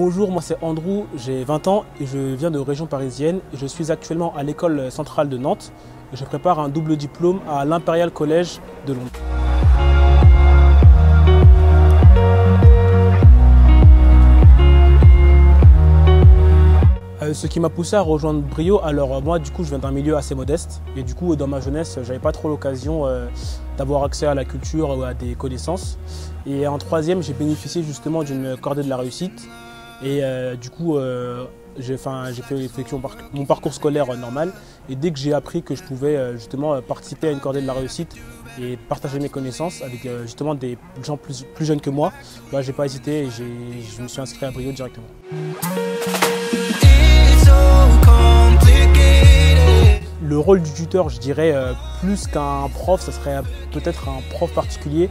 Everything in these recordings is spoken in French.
Bonjour, moi c'est Andrew, j'ai 20 ans et je viens de région parisienne et je suis actuellement à l'école centrale de Nantes et je prépare un double diplôme à l'Imperial College de Londres. Ce qui m'a poussé à rejoindre Brio, alors moi du coup je viens d'un milieu assez modeste et du coup dans ma jeunesse j'avais pas trop l'occasion d'avoir accès à la culture ou à des connaissances. Et en troisième j'ai bénéficié justement d'une cordée de la réussite et du coup j'ai fait effectivement mon parcours scolaire normal et dès que j'ai appris que je pouvais justement participer à une cordée de la réussite et partager mes connaissances avec justement des gens plus jeunes que moi, bah, j'ai pas hésité et je me suis inscrit à Brio directement. Le rôle du tuteur, je dirais, plus qu'un prof, ça serait peut-être un prof particulier.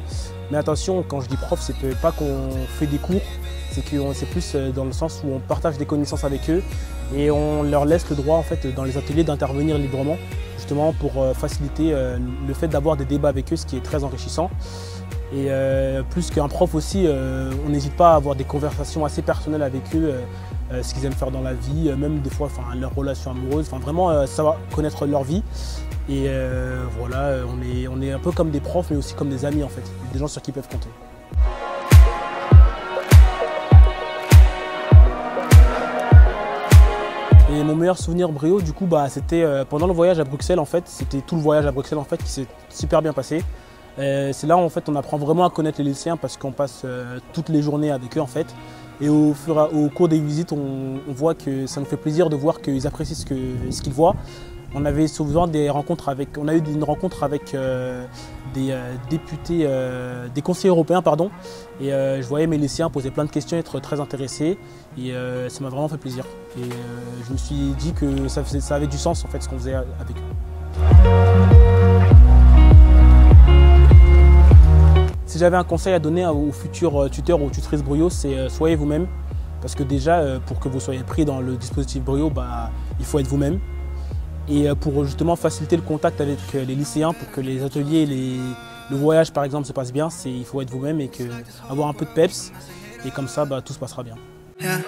Mais attention, quand je dis prof, c'est pas qu'on fait des cours, c'est plus dans le sens où on partage des connaissances avec eux et on leur laisse le droit en fait, dans les ateliers d'intervenir librement, justement pour faciliter le fait d'avoir des débats avec eux, ce qui est très enrichissant. Et plus qu'un prof aussi, on n'hésite pas à avoir des conversations assez personnelles avec eux, ce qu'ils aiment faire dans la vie, même des fois leurs relations amoureuses, vraiment savoir connaître leur vie. Et voilà, on est un peu comme des profs mais aussi comme des amis en fait, des gens sur qui ils peuvent compter. Et mon meilleur souvenir Brio, du coup, c'était pendant le voyage à Bruxelles en fait, c'était tout le voyage à Bruxelles en fait qui s'est super bien passé. C'est là où en fait on apprend vraiment à connaître les lycéens parce qu'on passe toutes les journées avec eux en fait. Et au cours des visites, on voit que ça nous fait plaisir de voir qu'ils apprécient ce qu'ils voient. On avait souvent des rencontres on a eu une rencontre avec des députés, des conseillers européens pardon. Et je voyais mes lycéens poser plein de questions, être très intéressés. Et ça m'a vraiment fait plaisir. Et je me suis dit que ça avait du sens en fait ce qu'on faisait avec eux. Si j'avais un conseil à donner aux futurs tuteurs ou tutrices Brio, c'est soyez vous-même. Parce que déjà, pour que vous soyez pris dans le dispositif Brio, il faut être vous-même. Et pour justement faciliter le contact avec les lycéens, pour que les ateliers, le voyage par exemple se passe bien, il faut être vous-même et avoir un peu de peps. Et comme ça, tout se passera bien. Yeah.